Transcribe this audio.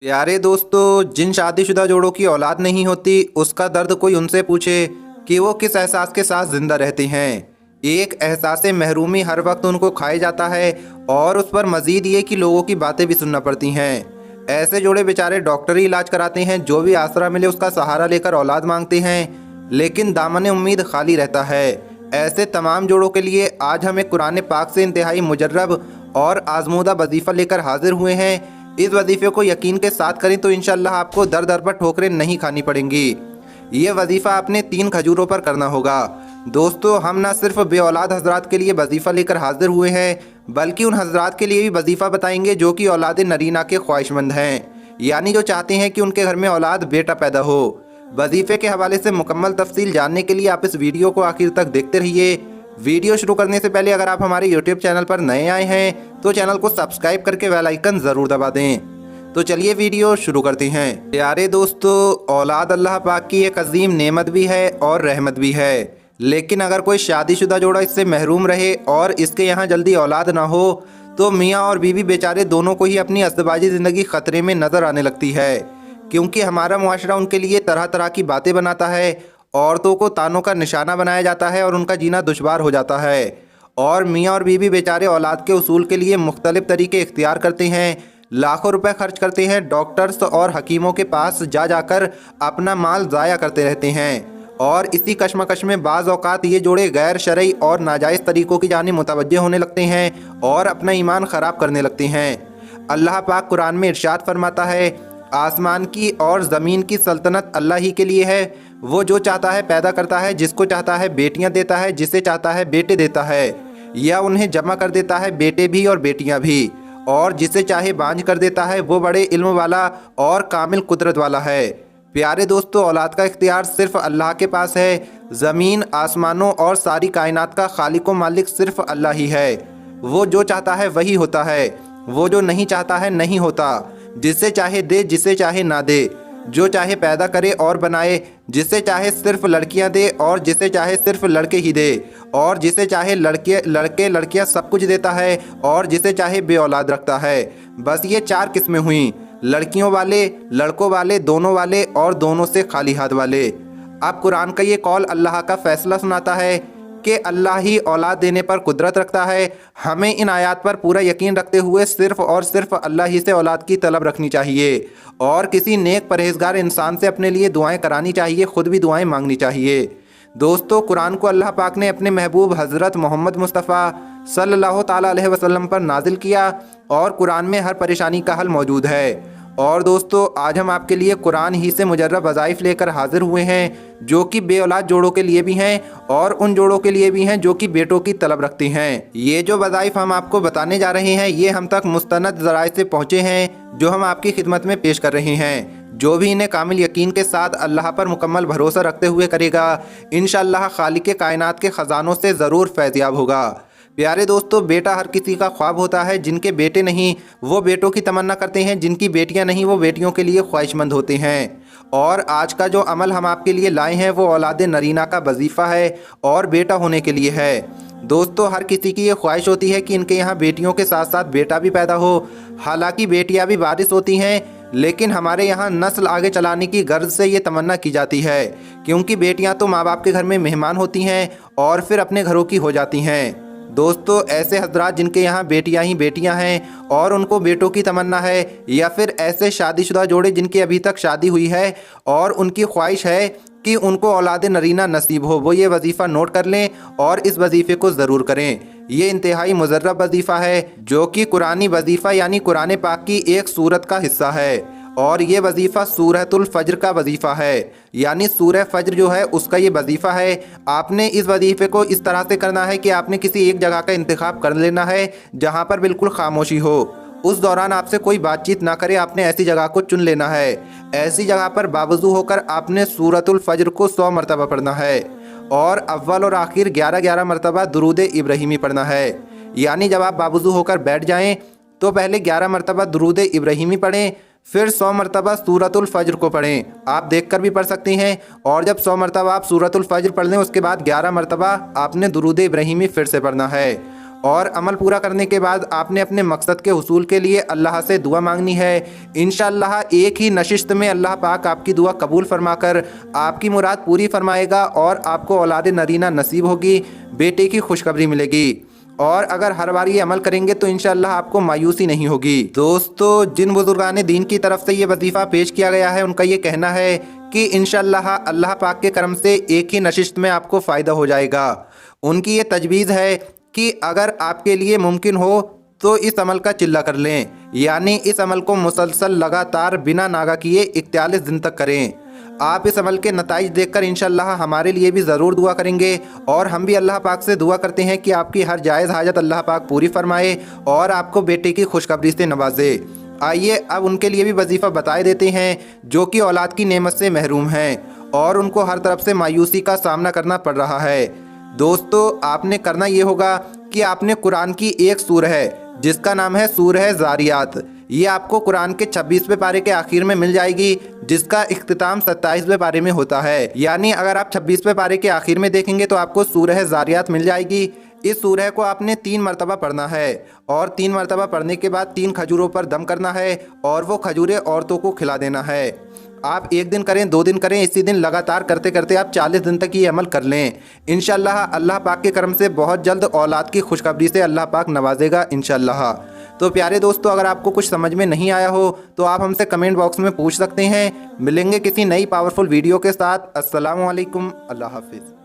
प्यारे दोस्तों, जिन शादीशुदा जोड़ों की औलाद नहीं होती उसका दर्द कोई उनसे पूछे कि वो किस एहसास के साथ जिंदा रहते हैं। एक एहसास महरूमी हर वक्त उनको खाए जाता है और उस पर मजीद ये कि लोगों की बातें भी सुनना पड़ती हैं। ऐसे जोड़े बेचारे डॉक्टरी इलाज कराते हैं, जो भी आसरा मिले उसका सहारा लेकर औलाद मांगते हैं, लेकिन दामन उम्मीद खाली रहता है। ऐसे तमाम जोड़ों के लिए आज हम एक कुरान पाक से इंतहाई मुजर्रब और आजमूदा वजीफ़ा लेकर हाजिर हुए हैं। इस वजीफ़े को यकीन के साथ करें तो इंशाअल्लाह आपको दर दर पर ठोकरें नहीं खानी पड़ेंगी। ये वजीफ़ा आपने 3 खजूरों पर करना होगा। दोस्तों, हम न सिर्फ बे औलाद हजरात के लिए वजीफ़ा लेकर हाजिर हुए हैं, बल्कि उन हजरात के लिए भी वजीफ़ा बताएंगे जो कि औलाद नरीना के ख्वाहिशमंद हैं, यानी जो चाहते हैं कि उनके घर में औलाद बेटा पैदा हो। वजीफ़े के हवाले से मुकम्मल तफसील जानने के लिए आप इस वीडियो को आखिर तक देखते रहिए। वीडियो शुरू करने से पहले अगर आप हमारे यूट्यूब चैनल पर नए आए हैं तो चैनल को सब्सक्राइब करके बेल आइकन ज़रूर दबा दें। तो चलिए वीडियो शुरू करते हैं। प्यारे दोस्तों, औलाद अल्लाह पाक की एक अजीम नेमत भी है और रहमत भी है, लेकिन अगर कोई शादीशुदा जोड़ा इससे महरूम रहे और इसके यहाँ जल्दी औलाद ना हो तो मियाँ और बीवी बेचारे दोनों को ही अपनी अज़दवाजी ज़िंदगी ख़तरे में नज़र आने लगती है, क्योंकि हमारा मुआशरा उनके लिए तरह तरह की बातें बनाता है। औरतों को तानों का निशाना बनाया जाता है और उनका जीना दुश्वार हो जाता है, और मियाँ और बीवी बेचारे औलाद के उसूल के लिए मुख्तलिफ तरीके इख्तियार करते हैं, लाखों रुपए खर्च करते हैं, डॉक्टर्स और हकीमों के पास जा जाकर अपना माल ज़ाया करते रहते हैं, और इसी कश्मकश में बाज़ औक़ात ये जोड़े गैर शरई और नाजायज़ तरीक़ों की जानिब मुतवज्जह होने लगते हैं और अपना ईमान ख़राब करने लगते हैं। अल्लाह पाक कुरान में इरशाद फरमाता है, आसमान की और ज़मीन की सल्तनत अल्लाह ही के लिए है। वो जो चाहता है पैदा करता है, जिसको चाहता है बेटियां देता है, जिसे चाहता है बेटे देता है, या उन्हें जमा कर देता है, बेटे भी और बेटियां भी, और जिसे चाहे बांझ कर देता है। वो बड़े इल्म वाला और कामिल कुदरत वाला है। प्यारे दोस्तों, औलाद का इख्तियार सिर्फ अल्लाह के पास है। ज़मीन, आसमानों और सारी कायनात का खालिक व मालिक सिर्फ अल्लाह ही है। वो जो चाहता है वही होता है, वो जो नहीं चाहता है नहीं होता। जिसे चाहे दे, जिसे चाहे ना दे, जो चाहे पैदा करे और बनाए, जिसे चाहे सिर्फ लड़कियां दे और जिसे चाहे सिर्फ लड़के ही दे, और जिसे चाहे लड़के लड़कियां सब कुछ देता है, और जिसे चाहे बे औलाद रखता है। बस ये 4 किस्में हुई, लड़कियों वाले, लड़कों वाले, दोनों वाले और दोनों से खाली हाथ वाले। अब कुरान का ये कौल अल्लाह का फैसला सुनाता है कि अल्लाह ही औलाद देने पर कुदरत रखता है। हमें इन आयात पर पूरा यकीन रखते हुए सिर्फ़ और सिर्फ अल्लाह ही से औलाद की तलब रखनी चाहिए, और किसी नेक परहेजगार इंसान से अपने लिए दुआएं करानी चाहिए, ख़ुद भी दुआएं मांगनी चाहिए। दोस्तों, कुरान को अल्लाह पाक ने अपने महबूब हज़रत मोहम्मद मुस्तफ़ा सल्लल्लाहु ताला अलैहि वसल्लम पर नाजिल किया, और कुरान में हर परेशानी का हल मौजूद है। और दोस्तों, आज हम आपके लिए कुरान ही से मुजर्रब वज़ाइफ़ लेकर हाजिर हुए हैं, जो कि बे औलाद जोड़ों के लिए भी हैं और उन जोड़ों के लिए भी हैं जो कि बेटों की तलब रखते हैं। ये जो वज़ाइफ़ हम आपको बताने जा रहे हैं, ये हम तक मुस्तनद ज़राए से पहुँचे हैं, जो हम आपकी खिदमत में पेश कर रहे हैं। जो भी इन्हें कामिल यकीन के साथ अल्लाह पर मुकम्मल भरोसा रखते हुए करेगा, इंशाअल्लाह खालिक कायनात के ख़जानों से ज़रूर फैज़याब होगा। प्यारे दोस्तों, बेटा हर किसी का ख्वाब होता है। जिनके बेटे नहीं वो बेटों की तमन्ना करते हैं, जिनकी बेटियां नहीं वो बेटियों के लिए ख्वाहिशमंद होते हैं। और आज का जो अमल हम आपके लिए लाए हैं वो औलाद नरीना का वजीफ़ा है और बेटा होने के लिए है। दोस्तों, हर किसी की ये ख्वाहिश होती है कि इनके यहाँ बेटियों के साथ साथ बेटा भी पैदा हो। हालांकि बेटियाँ भी वारिस होती हैं, लेकिन हमारे यहाँ नस्ल आगे चलाने की गर्ज से ये तमन्ना की जाती है, क्योंकि बेटियाँ तो माँ बाप के घर में मेहमान होती हैं और फिर अपने घरों की हो जाती हैं। दोस्तों, ऐसे हजरात जिनके यहाँ बेटियां ही बेटियां हैं और उनको बेटों की तमन्ना है, या फिर ऐसे शादीशुदा जोड़े जिनकी अभी तक शादी हुई है और उनकी ख्वाहिश है कि उनको औलाद नरीना नसीब हो, वो ये वजीफ़ा नोट कर लें और इस वजीफ़े को ज़रूर करें। ये इंतहाई मुजर्रब वजीफ़ा है, जो कि कुरानी वजीफ़ा यानी कुरान पाक की एक सूरत का हिस्सा है, और ये वजीफ़ा सूरतुल फज्र का वजीफ़ा है, यानी सूरह फज्र जो है उसका ये वजीफ़ा है। आपने इस वजीफ़े को इस तरह से करना है कि आपने किसी एक जगह का इंतखाब कर लेना है जहाँ पर बिल्कुल खामोशी हो। उस दौरान आपसे कोई बातचीत ना करे, आपने ऐसी जगह को चुन लेना है। ऐसी जगह पर बावजू होकर आपने सूरतुल फज्र को 100 मरतबा पढ़ना है, और अव्वल और आखिर 11-11 मरतबा दुरूद इब्राहिमी पढ़ना है। यानी जब आप बावजू होकर बैठ जाएँ तो पहले 11 मरतबा दुरूद इब्राहिमी पढ़ें, फिर 100 मरतबा सूरतुल फज्र को पढ़ें। आप देखकर भी पढ़ सकती हैं, और जब 100 मरतबा आप सूरतुल फज्र पढ़ लें उसके बाद 11 मरतबा आपने दुरूद इब्राहिमी फिर से पढ़ना है। اور عمل پورا کرنے کے بعد آپ نے اپنے مقصد کے حصول کے لیے اللہ سے دعا مانگنی ہے۔ انشاءاللہ ایک ہی نشست میں اللہ پاک آپ کی دعا قبول فرما کر آپ کی مراد پوری فرمائے گا اور آپ کو اولاد نرینہ نصیب ہوگی، بیٹے کی خوشخبری ملے گی۔ اور اگر ہر بار یہ عمل کریں گے تو انشاءاللہ آپ کو مایوسی نہیں ہوگی۔ دوستو، جن بزرگان دین کی طرف سے یہ وظیفہ پیش کیا گیا ہے ان کا یہ کہنا ہے کہ انشاءاللہ اللہ پاک کے کرم سے ایک ہی نشست میں آپ کو فائدہ ہو جائے گا۔ ان کی یہ تجویز ہے کہ اگر آپ کے لیے ممکن ہو تو اس عمل کا چلہ کر لیں، یعنی اس عمل کو مسلسل لگاتار بنا ناغہ کیے 41 دن تک کریں۔ آپ اس عمل کے نتائج دیکھ کر انشاءاللہ ہمارے لیے بھی ضرور دعا کریں گے، اور ہم بھی اللہ پاک سے دعا کرتے ہیں کہ آپ کی ہر جائز حاجت اللہ پاک پوری فرمائے اور آپ کو بیٹے کی خوشخبری سے نوازے۔ آئیے اب ان کے لیے بھی وظیفہ بتائے دیتے ہیں جو کہ اولاد کی نعمت سے محروم ہیں اور ان کو ہر طرف سے مایوسی کا سامنا کرنا پڑ رہا ہے۔ دوستو، آپ نے کرنا یہ ہوگا کہ آپ نے قرآن کی ایک سورہ ہے جس کا نام ہے سورہ زاریات، یہ آپ کو قرآن کے 26ویں پارے کے آخر میں مل جائے گی، جس کا اختتام 27ویں پارے میں ہوتا ہے۔ یعنی اگر آپ 26ویں پارے کے آخر میں دیکھیں گے تو آپ کو سورہ زاریات مل جائے گی۔ اس سورہ کو آپ نے 3 مرتبہ پڑھنا ہے، اور 3 مرتبہ پڑھنے کے بعد 3 کھجوروں پر دم کرنا ہے اور وہ کھجوریں عورتوں کو کھلا دینا ہے۔ آپ 1 دن کریں، 2 دن کریں، اسی دن لگاتار کرتے کرتے آپ 40 دن تک یہ عمل کر لیں۔ انشاءاللہ اللہ پاک کے کرم سے بہت جلد اولاد کی خوشخبری سے اللہ پاک نوازے گا انشاءاللہ۔ تو پیارے دوستو، اگر آپ کو کچھ سمجھ میں نہیں آیا ہو تو آپ ہم سے کمنٹ باکس میں پوچھ سکتے ہیں۔ ملیں گے کسی نئی پاورفل ویڈیو کے ساتھ۔ السلام علیکم، اللہ حافظ۔